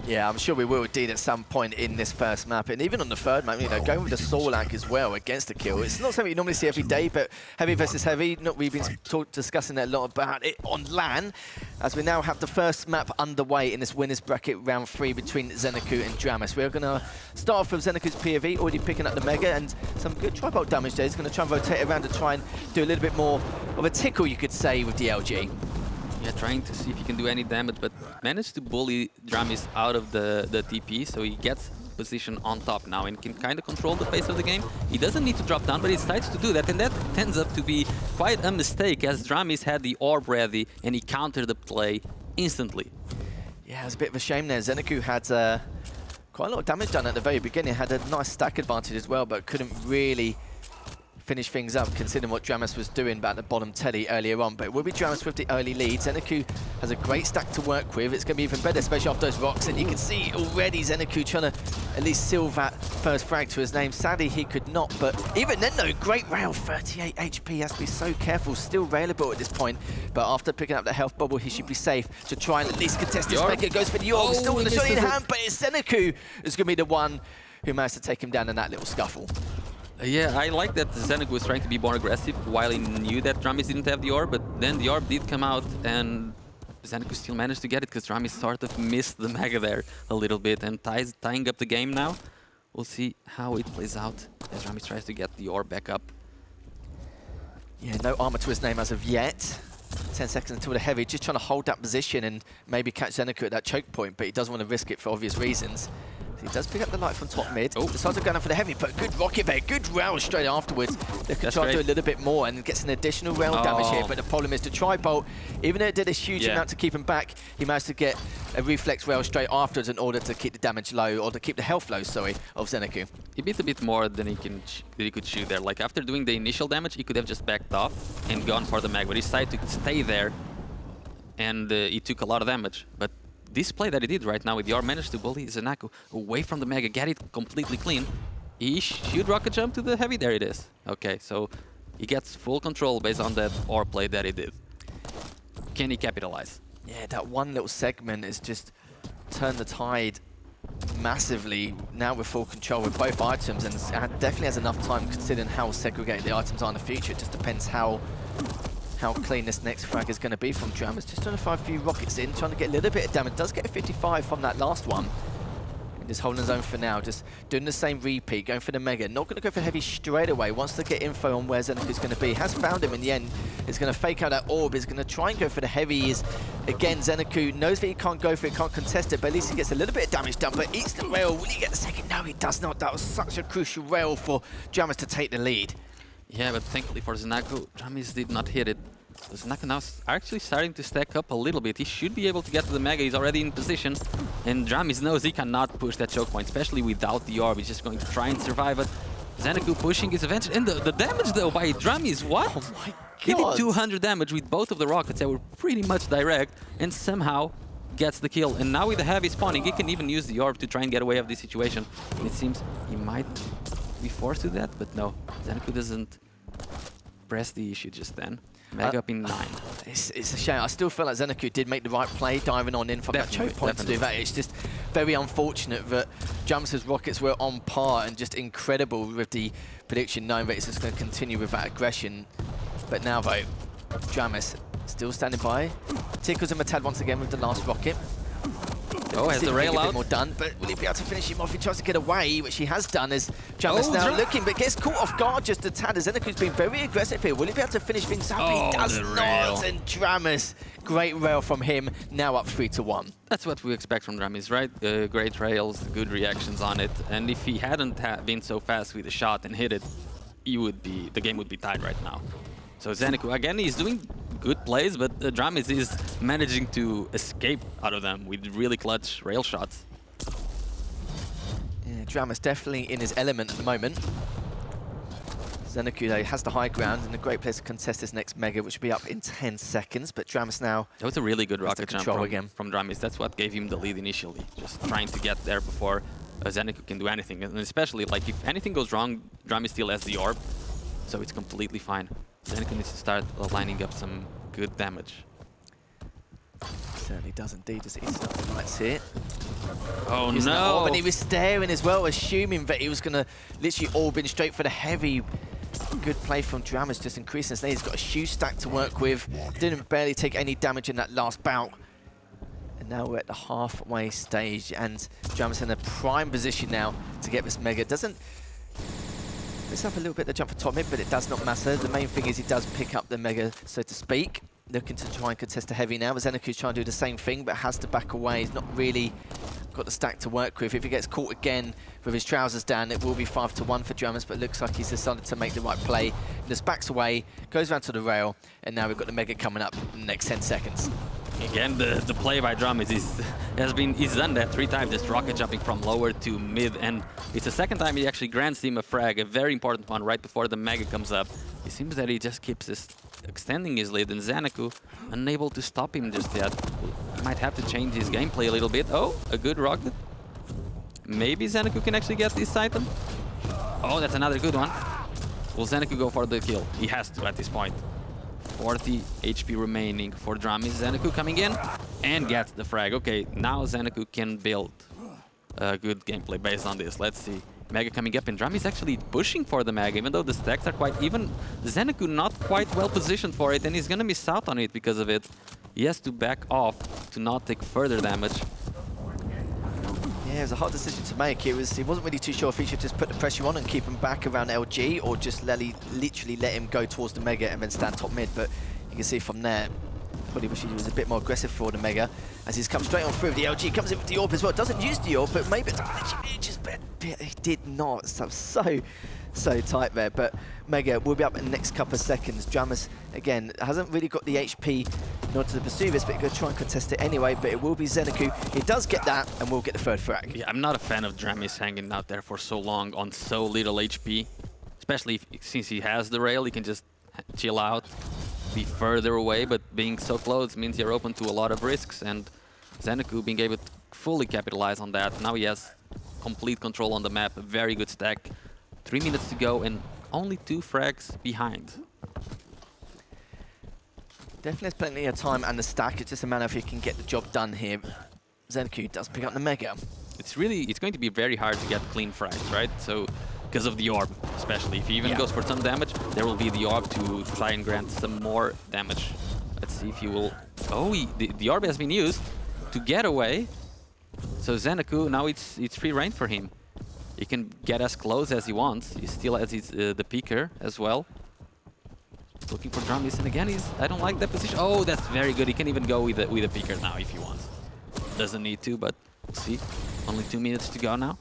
Yeah, I'm sure we will indeed at some point in this first map. And even on the third map, you know, going with the Sorlak as well against the kill. It's not something you normally see every day, but heavy versus heavy, we've been discussing a lot about it on LAN, as we now have the first map underway in this winners bracket round 3 between ZenAku and dramiS. We're going to start off with ZenAku's POV, already picking up the Mega, and some good tri-bolt damage there. He's going to try and rotate around to try and do a little bit more of a tickle, you could say, with the LG. Yeah, trying to see if he can do any damage, but managed to bully dramiS out of the TP, so he gets position on top now and can kind of control the pace of the game. He doesn't need to drop down, but he decides to do that, and that tends up to be quite a mistake, as dramiS had the orb ready and he countered the play instantly. Yeah, it's a bit of a shame there. ZenAku had quite a lot of damage done at the very beginning, had a nice stack advantage as well, but couldn't really finish things up considering what dramiS was doing back at the bottom telly earlier on. But it will be dramiS with the early lead. ZenAku has a great stack to work with. It's going to be even better, especially off those rocks. And you can see already ZenAku trying to at least seal that first frag to his name. Sadly, he could not. But even then, though, great rail, 38 HP. Has to be so careful. Still railable at this point. But after picking up the health bubble, he should be safe to try and at least contest this Mega. Goes for the orb. Still with the shot in hand, but it's ZenAku who's going to be the one who managed to take him down in that little scuffle. Yeah, I like that ZenAku was trying to be more aggressive while he knew that dramiS didn't have the orb, but then the orb did come out and ZenAku still managed to get it because dramiS sort of missed the Mega there a little bit and tying up the game now. We'll see how it plays out as dramiS tries to get the orb back up. Yeah, no armor to his name as of yet. 10 seconds until the heavy, just trying to hold that position and maybe catch ZenAku at that choke point, but he doesn't want to risk it for obvious reasons. He does pick up the light from top mid. Decides to go down for the heavy, but good rocket there, good rail straight afterwards. They could try to do a little bit more and gets an additional rail damage here, but the problem is the tri-bolt, even though it did a huge amount to keep him back, he managed to get a reflex rail straight afterwards in order to keep the damage low, or to keep the health low, sorry, of ZenAku. He beat a bit more than he could shoot there. Like after doing the initial damage, he could have just backed off and gone for the mag, but he decided to stay there, and he took a lot of damage. But this play that he did right now with the orb managed to bully ZenAku away from the Mega, get it completely clean. He should rocket jump to the heavy. There it is. Okay, so he gets full control based on that orb play that he did. Can he capitalize? Yeah, that one little segment is just turned the tide massively. Now with full control with both items, and definitely has enough time considering how segregated the items are in the future. It just depends how clean this next frag is going to be from dramiS. Just trying to find a few rockets in, trying to get a little bit of damage. Does get a 55 from that last one. And just holding his own for now, just doing the same repeat, going for the Mega. Not going to go for heavy straight away. Wants to get info on where ZenAku's going to be. Has found him in the end. Is going to fake out that orb. Is going to try and go for the heavy. Is again, ZenAku knows that he can't go for it, can't contest it, but at least he gets a little bit of damage done. But eats the rail. Will he get the second? No, he does not. That was such a crucial rail for dramiS to take the lead. Yeah, but thankfully for ZenAku, dramiS did not hit it. So ZenAku now actually starting to stack up a little bit. He should be able to get to the Mega. He's already in position. And dramiS knows he cannot push that choke point, especially without the orb. He's just going to try and survive it. ZenAku pushing his advantage. And the damage, though, by dramiS, what? Oh my God. He did 200 damage with both of the rockets that were pretty much direct, and somehow gets the kill. And now with the heavy spawning, he can even use the orb to try and get away of this situation. And it seems he might be forced to that, but no. ZenAku doesn't press the issue just then. Mega up in 9. It's a shame. I still feel like ZenAku did make the right play, diving on in from that choke point to do that. It's just very unfortunate that dramis's rockets were on par and just incredible with the prediction, knowing that it's just going to continue with that aggression. But now, though, dramiS still standing by. Tickles him a tad once again with the last rocket. Has the rail out? More done, but will he be able to finish him off? He tries to get away, which he has done as dramis's now looking, but gets caught off guard just a tad as ZenAku's been very aggressive here. Will he be able to finish things up? He does not, and dramis's great rail from him, now up 3-1. That's what we expect from dramis's, right? Great rails, good reactions on it, and if he hadn't been so fast with the shot and hit it, the game would be tied right now. So ZenAku, again, he's doing good plays, but dramis's is managing to escape out of them with really clutch rail shots. Yeah, dramis's definitely in his element at the moment. ZenAku, though, has the high ground and a great place to contest this next Mega, which will be up in 10 seconds, but dramis's now... That was a really good rocket jump from dramis's. That's what gave him the lead initially, just trying to get there before ZenAku can do anything. And especially, like, if anything goes wrong, dramis's still has the orb, so it's completely fine. ZenAku needs to start lining up some good damage. Certainly does indeed, as it is starting lights here. Oh Using that orb, no! and he was staring as well, assuming that he was going to literally orb in straight for the heavy. Good play from dramiS, just increasing his lane. He's got a shoe stack to work with. Didn't barely take any damage in that last bout. And now we're at the halfway stage, and dramiS in a prime position now to get this mega. Doesn't miss up a little bit the jump for top mid, but it does not matter. The main thing is he does pick up the mega, so to speak. Looking to try and contest the heavy now. ZenAku's trying to do the same thing, but has to back away. He's not really got the stack to work with. If he gets caught again with his trousers down, it will be 5-1 for dramiS, but it looks like he's decided to make the right play. Just backs away, goes around to the rail, and now we've got the mega coming up in the next 10 seconds. Again, the play by dramiS he's done that 3 times, just rocket jumping from lower to mid, and it's the second time he actually grants him a frag, a very important one right before the mega comes up. It seems that he just keeps extending his lead, and ZenAku unable to stop him just yet. He might have to change his gameplay a little bit. Oh, a good rocket. Maybe ZenAku can actually get this item. Oh, that's another good one. Will ZenAku go for the kill? He has to at this point. 40 HP remaining for dramiS. ZenAku coming in and gets the frag. Okay, now ZenAku can build a good gameplay based on this. Let's see. Mega coming up, and dramiS actually pushing for the mega, even though the stacks are quite even. ZenAku not quite well positioned for it, and he's gonna miss out on it because of it. He has to back off to not take further damage. Yeah, it was a hard decision to make. He wasn't really too sure if he should just put the pressure on and keep him back around LG, or just literally let him go towards the mega and then stand top mid. But you can see from there, probably wish he was a bit more aggressive for the mega, as he's come straight on through. The LG comes in with the orb as well. Doesn't use the orb, but maybe just he did not. So tight there, but mega will be up in the next couple of seconds. dramiS again hasn't really got the HP not to pursue this, but he's going to try and contest it anyway. But it will be ZenAku. He does get that, and we'll get the third frag. Yeah, I'm not a fan of dramiS hanging out there for so long on so little HP, especially since he has the rail. He can just chill out, be further away, but being so close means you're open to a lot of risks, and ZenAku being able to fully capitalize on that. Now he has complete control on the map, a very good stack. 3 minutes to go and only 2 frags behind. Definitely has plenty of time and the stack. It's just a matter of if he can get the job done here. ZenAku does pick up the mega. It's going to be very hard to get clean frags, right? So, because of the orb, especially. If he even goes for some damage, there will be the orb to try and grant some more damage. Let's see if he will... Oh, the orb has been used to get away. So ZenAku, now it's free reign for him. He can get as close as he wants. He still has his, the peeker as well. Looking for dramiS, and again, I don't like that position. Oh, that's very good. He can even go with the peeker now if he wants. Doesn't need to, but we'll see. Only 2 minutes to go now.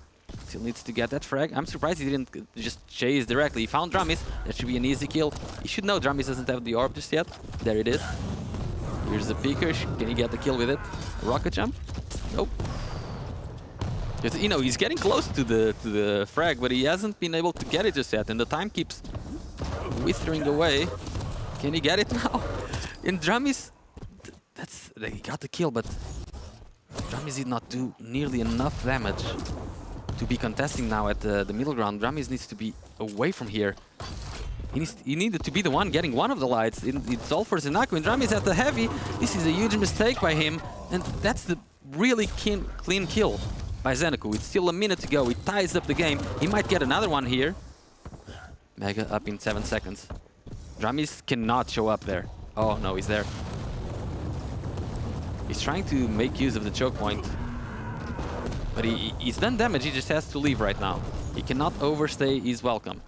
Still needs to get that frag. I'm surprised he didn't just chase directly. He found dramiS. That should be an easy kill. He should know dramiS doesn't have the orb just yet. There it is. Here's the peeker. Can he get the kill with it? Rocket jump? Nope. Because, you know, he's getting close to the frag, but he hasn't been able to get it just yet, and the time keeps withering away. Can he get it now? In dramiS, he got the kill, but dramiS did not do nearly enough damage to be contesting now at the middle ground. dramiS needs to be away from here. He needed to be the one getting one of the lights. It's all for ZenAku, and dramiS at the heavy. This is a huge mistake by him, and that's the really clean kill by ZenAku. It's still a minute to go. He ties up the game. He might get another one here. Mega up in 7 seconds. dramiS cannot show up there. Oh no, he's there. He's trying to make use of the choke point, but he's done damage. He just has to leave right now. He cannot overstay his welcome.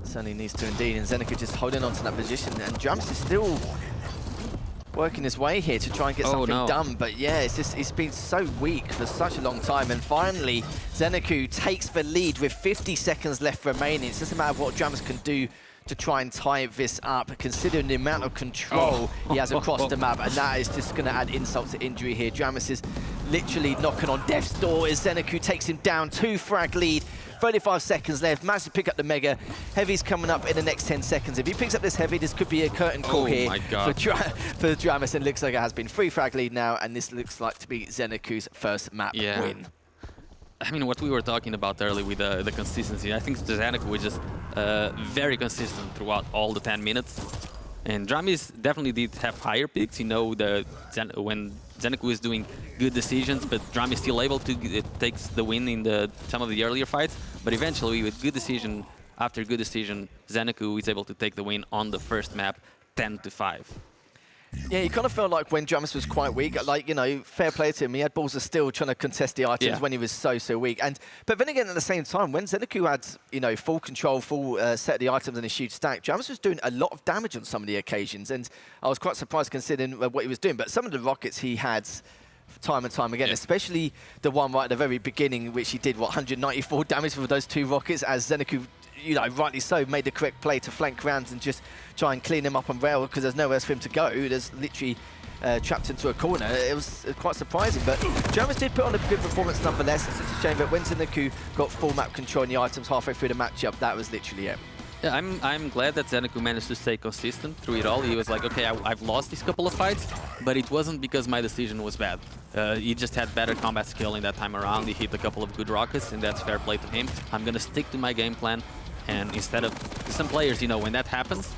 Certainly needs to indeed, and ZenAku just holding on to that position, and dramiS is still working his way here to try and get something done, but yeah, it's been so weak for such a long time, and finally ZenAku takes the lead with 50 seconds left remaining. It's just a matter of what dramiS can do to try and tie this up, considering the amount of control he has across the map, and that is just going to add insult to injury here. dramiS is literally knocking on death's door as ZenAku takes him down. 2 frag lead. 35 seconds left. Managed to pick up the mega. Heavy's coming up in the next 10 seconds. If he picks up this heavy, this could be a curtain call here for dramiS. And it looks like it has been 3 frag lead now, and this looks like to be ZenAku's first map win. I mean, what we were talking about earlier with the consistency, I think ZenAku was just very consistent throughout all the 10 minutes. And dramiS definitely did have higher peaks. You know, when ZenAku is doing good decisions, but dramiS is still able to takes the win in some of the earlier fights. But eventually, with good decision after good decision, ZenAku is able to take the win on the first map, 10-5. Yeah, you kind of felt like when dramiS was quite weak, like, you know, fair play to him. He had balls of steel trying to contest the items when he was so weak. But then again, at the same time, when ZenAku had, you know, full control, full set of the items in his huge stack, dramiS was doing a lot of damage on some of the occasions. And I was quite surprised considering what he was doing. But some of the rockets he had time and time again, especially the one right at the very beginning, which he did, what, 194 damage with those 2 rockets, as ZenAku, you know, rightly so, made the correct play to flank rounds and just try and clean him up on rail because there's nowhere else for him to go. There's literally trapped into a corner. It was quite surprising, but dramiS did put on a good performance nonetheless. It's just a shame that when ZenAku got full map control in the items halfway through the matchup, that was literally it. Yeah, I'm glad that ZenAku managed to stay consistent through it all. He was like, okay, I've lost these couple of fights, but it wasn't because my decision was bad. He just had better combat skill in that time around. He hit a couple of good rockets, and that's fair play to him. I'm going to stick to my game plan. And instead of some players, you know, when that happens,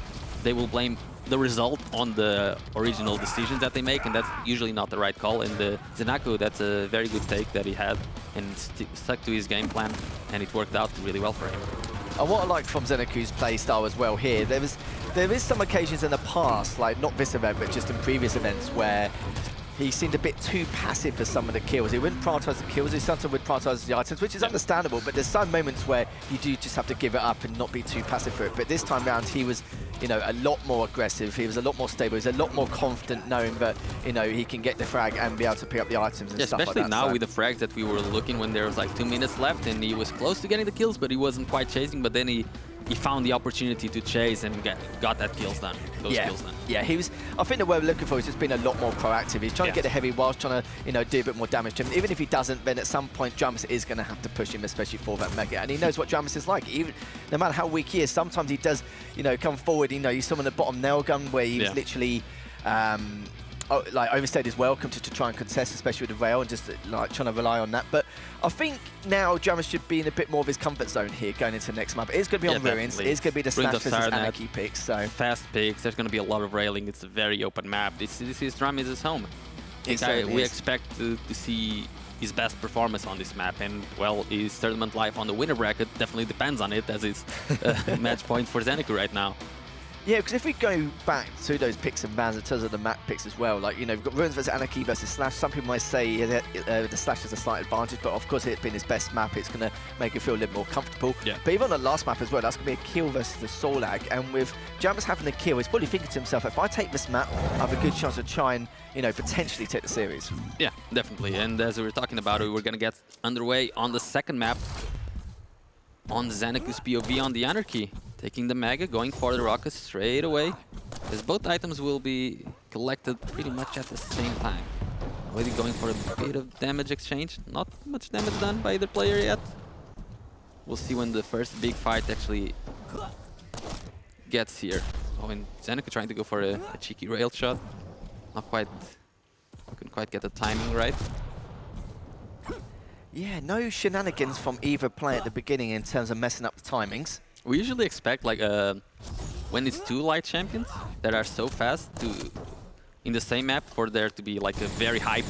they will blame the result on the original decisions that they make, and that's usually not the right call. And ZenAku, that's a very good take that he had, and stuck to his game plan, and it worked out really well for him. And what I like from ZenAku's play style as well here, there is some occasions in the past, like not this event, but just in previous events, where he seemed a bit too passive for some of the kills. He wouldn't prioritise the kills, he sometimes would prioritise the items, which is understandable, but there's some moments where you do just have to give it up and not be too passive for it. But this time round, he was, you know, a lot more aggressive, he was a lot more stable, he was a lot more confident knowing that, you know, he can get the frag and be able to pick up the items and stuff like that. Especially now with the frags that we were looking when there was like 2 minutes left and he was close to getting the kills, but he wasn't quite chasing, but then he found the opportunity to chase and got that kills done. Those kills done. Yeah, he was. I think the word we're looking for is just being a lot more proactive. He's trying to get the heavy whilst trying to, you know, do a bit more damage to him. Even if he doesn't, then at some point dramiS is going to have to push him, especially for that mega. And he knows what dramiS is like. Even no matter how weak he is, sometimes he does, you know, come forward. You know, you saw him in the bottom nail gun where he was literally. Like overstayed his welcome to try and contest, especially with the rail, and just like trying to rely on that. But I think now dramiS should be in a bit more of his comfort zone here going into the next map. It's going to be on Ruins. It's going to be the Slash versus Anarchy picks. So fast picks. There's going to be a lot of railing. It's a very open map. This is dramiS' home. We expect to see his best performance on this map, and well, his tournament life on the winner bracket definitely depends on it, as it's match point for ZenAku right now. Yeah, because if we go back to those picks and bans in terms of the map picks as well, like, you know, we've got Ruins versus Anarchy versus Slash. Some people might say the Slash has a slight advantage, but of course it being his best map, it's going to make it feel a little more comfortable. Yeah. But even on the last map as well, that's going to be a kill versus the Solag, and with dramiS having the kill, he's probably thinking to himself, if I take this map, I have a good chance to try and, you know, potentially take the series. Yeah, definitely. And as we were talking about it, we're going to get underway on the second map on ZenAku's POV on the Anarchy. Taking the Mega, going for the rockets straight away, as both items will be collected pretty much at the same time. Already going for a bit of damage exchange. Not much damage done by either player yet. We'll see when the first big fight actually gets here. Oh, and ZenAku trying to go for a cheeky rail shot. Not quite, couldn't quite get the timing right. Yeah, no shenanigans from either player at the beginning in terms of messing up the timings. We usually expect, like, when it's 2 light champions that are so fast in the same map, for there to be like a very high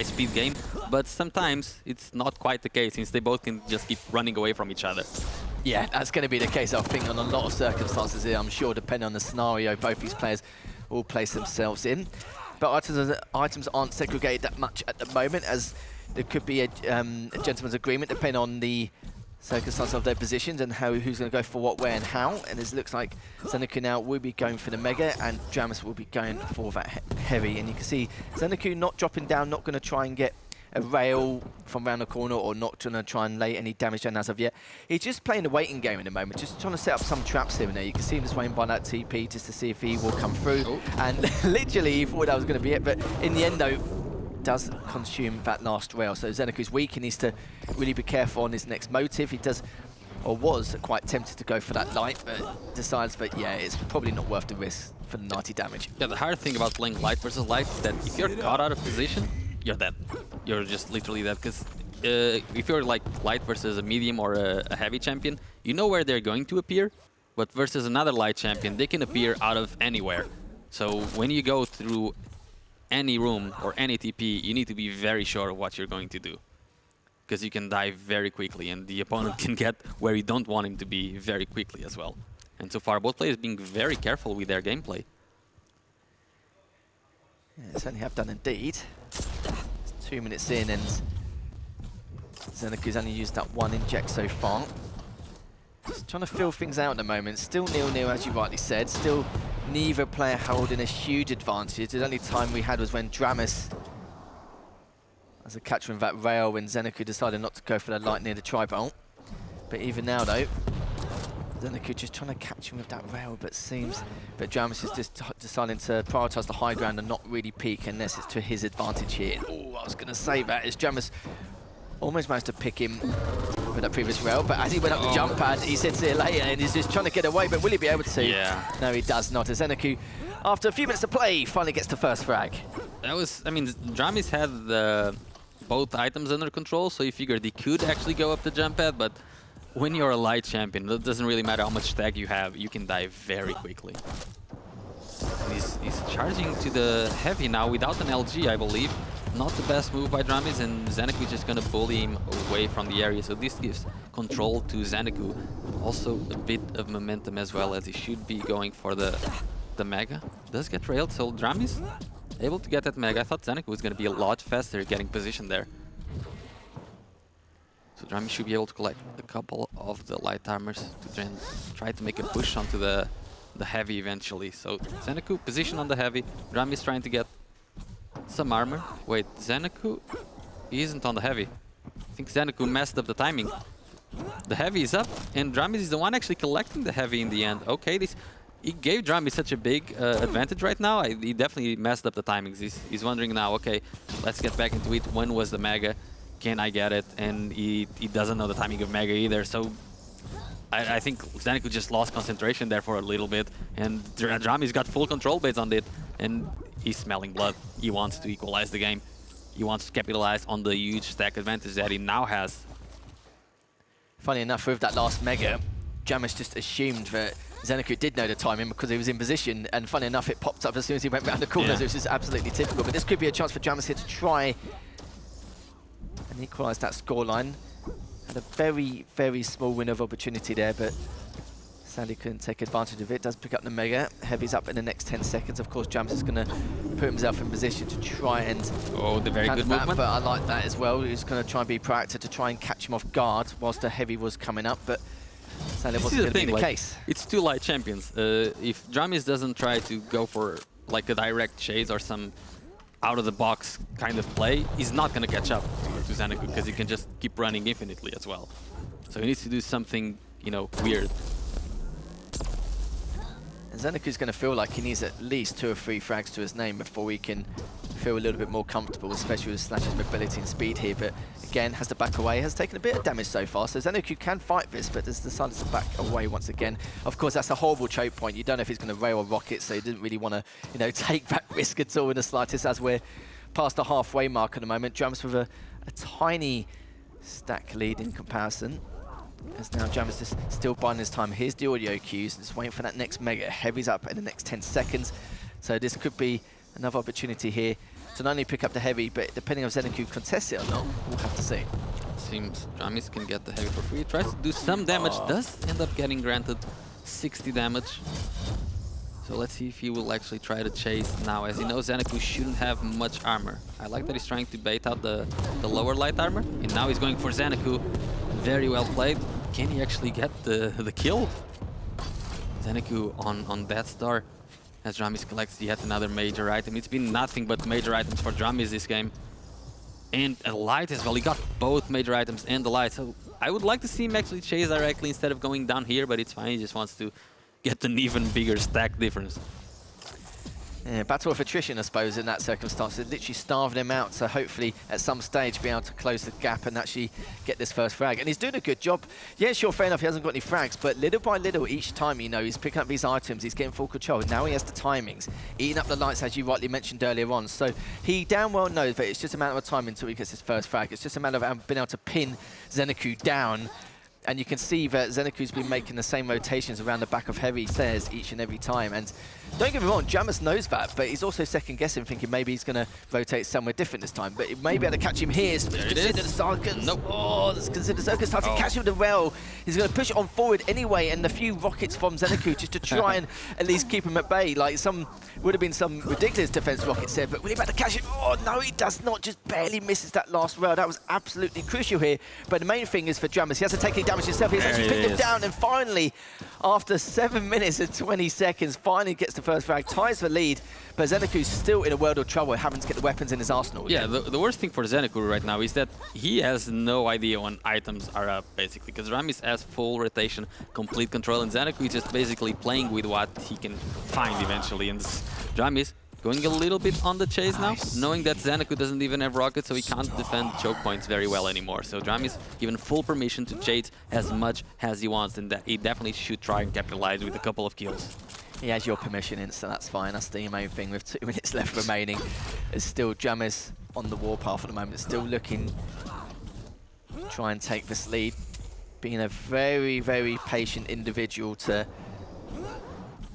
speed game. But sometimes it's not quite the case, since they both can just keep running away from each other. Yeah, that's going to be the case, I think, on a lot of circumstances here. I'm sure, depending on the scenario, both these players will place themselves in. But items aren't segregated that much at the moment, as there could be a gentleman's agreement depending on the circumstances of their positions and who's going to go for what, where, and how. And it looks like ZenAku now will be going for the Mega, and dramiS will be going for that heavy. And you can see ZenAku not dropping down, not going to try and get a rail from around the corner, or not going to try and lay any damage down as of yet. He's just playing the waiting game in the moment, just trying to set up some traps here and there. You can see him just waiting by that TP just to see if he will come through. Oh. And literally he thought that was going to be it, but in the end though, does consume that last rail. So ZenAku's weak, and needs to really be careful on his next motive. He does, or was quite tempted to go for that light, but decides that, yeah, it's probably not worth the risk for the 90 damage. Yeah, the hard thing about playing light versus light is that if you're caught out of position, you're dead. You're just literally dead, because if you're like light versus a medium or a heavy champion, you know where they're going to appear, but versus another light champion, they can appear out of anywhere. So when you go through any room or any TP, you need to be very sure of what you're going to do. Because you can die very quickly, and the opponent can get where you don't want him to be very quickly as well. And so far, both players being very careful with their gameplay. Yeah, certainly have done indeed. It's 2 minutes in, and ZenAku's only used that one inject so far. Just trying to feel things out at the moment. Still 0-0, as you rightly said. Still neither player holding a huge advantage. The only time we had was when dramiS, as a catcher in that rail, when ZenAku decided not to go for the light near the tri-bolt. But even now, though, ZenAku just trying to catch him with that rail, but dramiS is just deciding to prioritise the high ground and not really peek unless it's to his advantage here. Oh, I was going to say that is dramiS almost managed to pick him with that previous rail, but as he went up the jump pad, he said see you later, and he's just trying to get away, but will he be able to? Yeah. No, he does not. As ZenAku, after a few minutes of play, finally gets the first frag. That was, I mean, dramiS had both items under control, so you figured he could actually go up the jump pad, but when you're a light champion, it doesn't really matter how much tag you have, you can die very quickly. And he's charging to the heavy now without an LG, I believe. Not the best move by dramiS, and ZenAku is just going to bully him away from the area, so this gives control to ZenAku. Also a bit of momentum as well, as he should be going for the Mega. Does get railed, so dramiS able to get that Mega. I thought ZenAku was going to be a lot faster getting position there. So dramiS should be able to collect a couple of the light armors to then try to make a push onto the heavy eventually. So ZenAku position on the heavy, dramiS trying to get some armor. Wait, ZenAku isn't on the heavy. I think ZenAku messed up the timing. The heavy is up, and dramiS is the one actually collecting the heavy in the end. Okay, he gave dramiS such a big advantage right now. He definitely messed up the timings. He's wondering now, okay, let's get back into it. When was the Mega? Can I get it? And he doesn't know the timing of Mega either. So I think ZenAku just lost concentration there for a little bit, and dramiS got full control based on it, and he's smelling blood. He wants to equalize the game. He wants to capitalize on the huge stack advantage that he now has. Funny enough, with that last Mega, dramiS just assumed that ZenAku did know the timing because he was in position, and funny enough, it popped up as soon as he went round the corner, which is absolutely typical. But this could be a chance for dramiS here to try and equalise that scoreline. Had a very, very small window of opportunity there, but sadly couldn't take advantage of it. Does pick up the Mega. Heavy's up in the next 10 seconds. Of course, dramiS is going to put himself in position to try and the very good movement. But I like that as well. He's going to try and be proactive to try and catch him off guard whilst the heavy was coming up, but sadly it wasn't going to be the case. It's two light champions. If dramiS doesn't try to go for like a direct chase or some out-of-the-box kind of play, he's not going to catch up to ZenAku because he can just keep running infinitely as well. So he needs to do something, you know, weird. And ZenAku's going to feel like he needs at least 2 or 3 frags to his name before he can feel a little bit more comfortable, especially with Slash's mobility and speed here. But again, has to back away, has taken a bit of damage so far. So ZenAku can fight this, but has decided to back away once again. Of course, that's a horrible choke point. You don't know if he's going to rail or rocket, so he didn't really want to, you know, take that risk at all in the slightest, as we're past the halfway mark at the moment. dramiS with a tiny stack lead in comparison. As now dramiS just still biding his time. Here's the audio cues, just waiting for that next Mega. Heavy's up in the next 10 seconds. So this could be another opportunity here to not only pick up the heavy, but depending on if ZenAku contests it or not, we'll have to see. Seems dramiS can get the heavy for free. Tries to do some damage, does end up getting granted 60 damage. So let's see if he will actually try to chase now, as he knows ZenAku shouldn't have much armor. I like that he's trying to bait out the lower light armor, and now he's going for ZenAku. Very well played. Can he actually get the kill? ZenAku on Death Star, as dramiS collects yet another major item. It's been nothing but major items for dramiS this game. And a light as well. He got both major items and the light. So I would like to see him actually chase directly instead of going down here, but it's fine. He just wants to get an even bigger stack difference. Yeah, battle of attrition, I suppose, in that circumstance. It literally starved him out, so hopefully at some stage be able to close the gap and actually get this first frag. And he's doing a good job. Yeah, sure, fair enough, he hasn't got any frags, but little by little, each time, you know, he's picking up these items, he's getting full control. Now he has the timings, eating up the lights, as you rightly mentioned earlier on. So he damn well knows that it's just a matter of time until he gets his first frag. It's just a matter of being able to pin ZenAku down And you can see that ZenAku's been making the same rotations around the back of heavy stairs each and every time. And don't get me wrong, dramiS knows that, but he's also second guessing, thinking maybe he's going to rotate somewhere different this time. But it may be able to catch him here. So consider the circuits. Nope. Oh, let's consider the circuits. Starting to catch him with the rail. He's going to push it on forward anyway, and a few rockets from ZenAku just to try and at least keep him at bay. Like would have been some ridiculous defense rockets there, but will he about to catch it? Oh no, he does not. Just barely misses that last rail. That was absolutely crucial here. But the main thing is for dramiS, he has to take any damage himself. He's actually picked him down, and finally, after 7 minutes and 20 seconds, finally gets the first frag, ties the lead. But ZenAku's still in a world of trouble, having to get the weapons in his arsenal. Yeah, the worst thing for ZenAku right now is that he has no idea when items are up, basically, because dramiS has full rotation, complete control, and ZenAku is just basically playing with what he can find eventually. And dramiS going a little bit on the chase now, knowing that ZenAku doesn't even have rockets, so he can't defend choke points very well anymore. So dramiS given full permission to chase as much as he wants, and that he definitely should try and capitalize with a couple of kills. He has your permission in, so that's fine. That's the main thing. With 2 minutes left remaining, it's still dramiS on the warpath at the moment, still looking to try and take this lead. Being a very, very patient individual to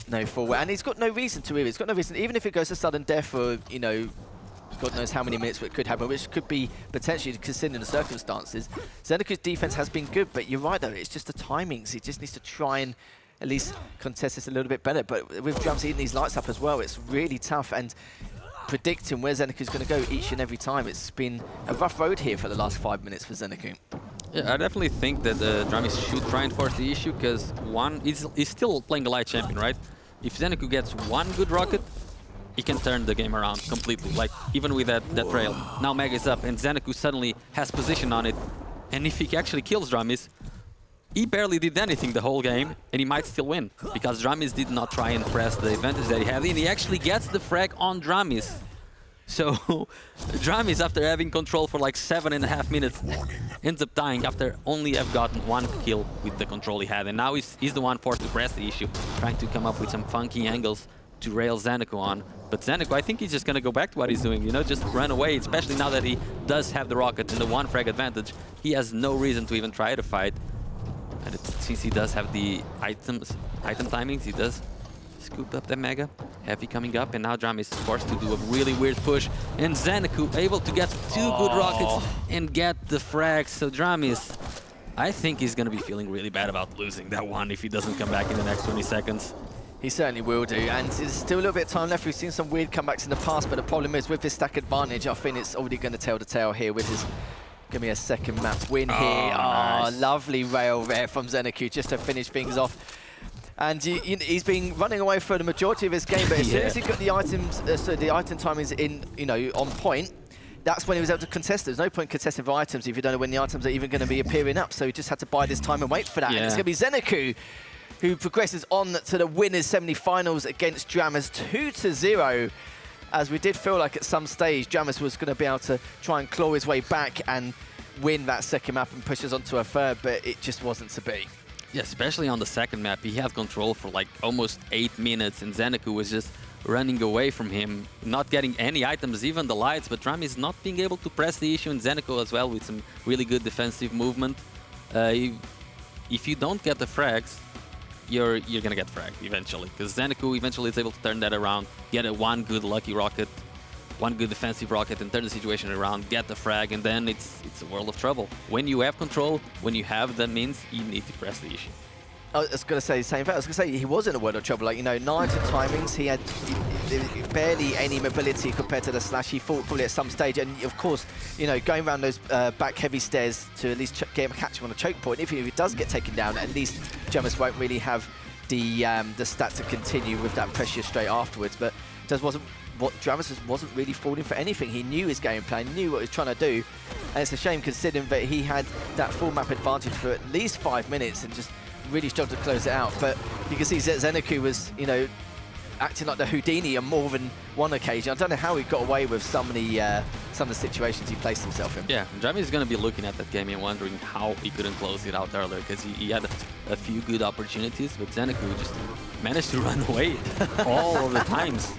no forward, and he's got no reason to either. He's got no reason, even if it goes to sudden death or, you know, God knows how many minutes it could happen, which could be potentially considering the circumstances. ZenAku's defense has been good, but you're right though, it's just the timings. He just needs to try and at least contest this a little bit better. But with dramiS eating these lights up as well, it's really tough, and predicting where ZenAku's going to go each and every time. It's been a rough road here for the last 5 minutes for ZenAku. Yeah, I definitely think that dramiS should try and force the issue, because one, he's still playing a light champion, right? If ZenAku gets one good rocket, he can turn the game around completely, like even with that rail. Now Mega is up, and ZenAku suddenly has position on it. And if he actually kills dramiS, he barely did anything the whole game, and he might still win, because dramiS did not try and press the advantage that he had, and he actually gets the frag on dramiS. So dramiS, after having control for like 7.5 minutes, ends up dying after only have gotten one kill with the control he had. And now he's the one forced to press the issue, trying to come up with some funky angles to rail ZenAku on. But ZenAku, I think he's just going to go back to what he's doing, you know, just run away, especially now that he does have the rocket and the one frag advantage. He has no reason to even try to fight. And since he does have the item timings, he does scoop up the Mega. Heavy coming up, and now dramiS is forced to do a really weird push. And ZenAku able to get 2 good rockets and get the frags. So dramiS, I think he's going to be feeling really bad about losing that one if he doesn't come back in the next 20 seconds. He certainly will do, and there's still a little bit of time left. We've seen some weird comebacks in the past, but the problem is with this stack advantage, I think it's already going to tell the tale here with his... Give me a second map win here. Nice. Oh, lovely rail there from ZenAku just to finish things off. And he's been running away for the majority of his game, but as soon as he got the items, the item timings in, on point, that's when he was able to contest. There's no point contesting for items if you don't know when the items are even going to be appearing up. So he just had to bide his time and wait for that. And it's going to be ZenAku who progresses on to the winners semi-finals against dramiS 2-0. As we did feel like at some stage dramiS was going to be able to try and claw his way back and win that second map and push us onto a third, but it just wasn't to be. Yeah, especially on the second map, he had control for like almost 8 minutes, and ZenAku was just running away from him, not getting any items, even the lights, but dramiS not being able to press the issue, and ZenAku as well with some really good defensive movement. If you don't get the frags, you're gonna get fragged eventually, because ZenAku eventually is able to turn that around, get one good lucky rocket, one good defensive rocket, and turn the situation around, get the frag, and then it's a world of trouble. When you have control, when you have the means, you need to press the issue. I was going to say the same thing. I was going to say he was in a world of trouble. Like, 9 timings, he had barely any mobility compared to the Slash. He fought fully at some stage, and of course, going around those back heavy stairs to at least get him catch him on a choke point. If he does get taken down, at least dramiS won't really have the stat to continue with that pressure straight afterwards. But dramiS wasn't really falling for anything. He knew his game plan, knew what he was trying to do, and it's a shame considering that he had that full map advantage for at least 5 minutes and just really struggled to close it out. But you can see ZenAku was, acting like the Houdini on more than one occasion. I don't know how he got away with some of the situations he placed himself in. Yeah, dramiS is going to be looking at that game and wondering how he couldn't close it out earlier, because he had a few good opportunities, but ZenAku just managed to run away all of the times.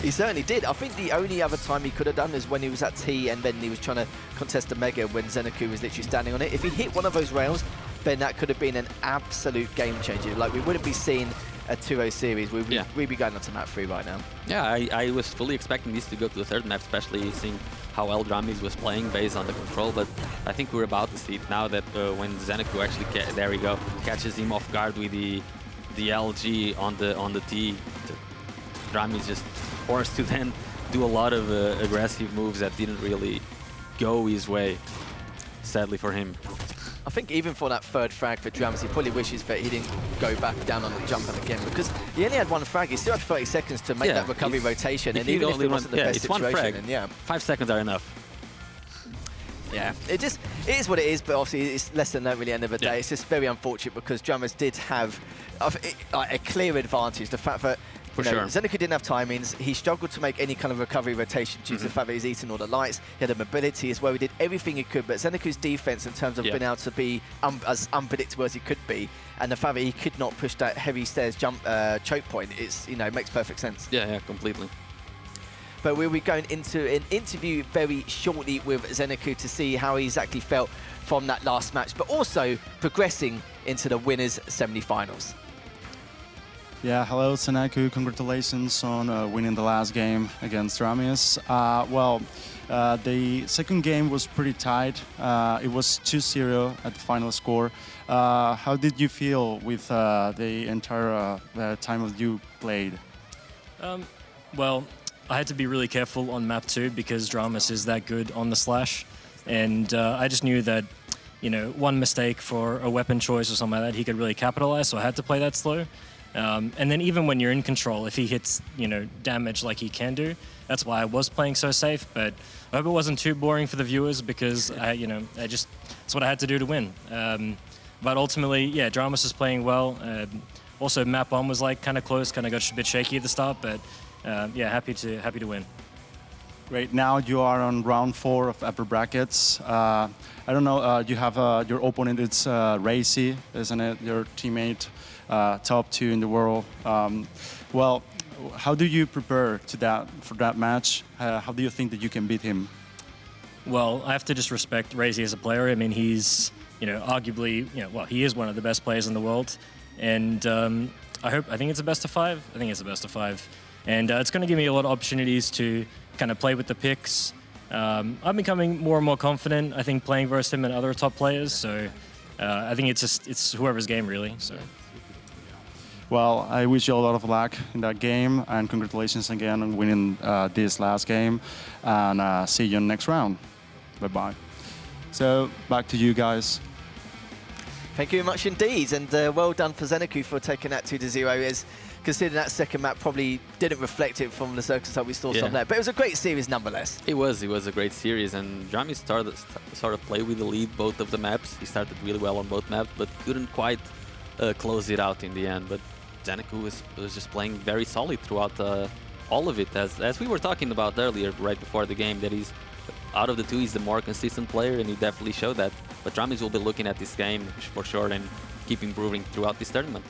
He certainly did. I think the only other time he could have done is when he was at T and then he was trying to contest the Mega when ZenAku was literally standing on it. If he hit one of those rails, then that could have been an absolute game changer. Like, we wouldn't be seeing a 2-0 series. We'd be going on to map 3 right now. Yeah, I was fully expecting this to go to the third map, especially seeing how well dramiS was playing based on the control, but I think we're about to see it now that when ZenAku actually, there we go, catches him off guard with the LG on the T, dramiS just forced to then do a lot of aggressive moves that didn't really go his way, sadly for him. I think even for that third frag for dramiS, he probably wishes that he didn't go back down on the jump and again, because he only had 1 frag. He still had 30 seconds to make that recovery rotation, and even if it wasn't the best situation, 1 frag, then 5 seconds are enough. Yeah, it is what it is, but obviously it's less than that really at the end of the day. It's just very unfortunate because dramiS did have a clear advantage. The fact that ZenAku didn't have timings, he struggled to make any kind of recovery rotation due to the fact that he's eating all the lights. He had a mobility as well, he did everything he could, but ZenAku's defense in terms of being able to be as unpredictable as he could be, and the fact that he could not push that heavy stairs jump choke point, it makes perfect sense. Yeah, completely. But we'll be going into an interview very shortly with ZenAku to see how he exactly felt from that last match, but also progressing into the winners' semi-finals. Yeah, hello ZenAku, congratulations on winning the last game against dramiS. The second game was pretty tight. It was 2-0 at the final score. How did you feel with the entire time that you played? Well, I had to be really careful on map 2 because dramiS is that good on the slash, and I just knew that, one mistake for a weapon choice or something like that, he could really capitalize, so I had to play that slow. And then even when you're in control, if he hits, damage like he can do, that's why I was playing so safe, but I hope it wasn't too boring for the viewers because, that's what I had to do to win. But ultimately, yeah, dramiS is playing well. Also, map 1 was kind of close, kind of got a bit shaky at the start, but yeah, happy to win. Great. Now you are on round 4 of upper brackets. I don't know. You have your opponent. It's dramiS, isn't it? Your teammate, top 2 in the world. Well, how do you prepare for that match? How do you think that you can beat him? Well, I have to just respect dramiS as a player. I mean, he's arguably he is one of the best players in the world, and I think it's a best of 5. I think it's a best of 5. And it's going to give me a lot of opportunities to kind of play with the picks. I'm becoming more and more confident, I think, playing versus him and other top players. So I think it's whoever's game, really. So. Well, I wish you a lot of luck in that game, and congratulations again on winning this last game. And see you in the next round. Bye-bye. So, back to you guys. Thank you very much indeed, and well done for ZenAku for taking that 2-0. Considering that second map probably didn't reflect it from the circumstances we saw some there. But it was a great series nonetheless. It was a great series, and dramiS started sort of play with the lead both of the maps. He started really well on both maps, but couldn't quite close it out in the end. But ZenAku was just playing very solid throughout all of it. As we were talking about earlier, right before the game, that he's, out of the 2, he's the more consistent player, and he definitely showed that. But dramiS will be looking at this game for sure and keep improving throughout this tournament.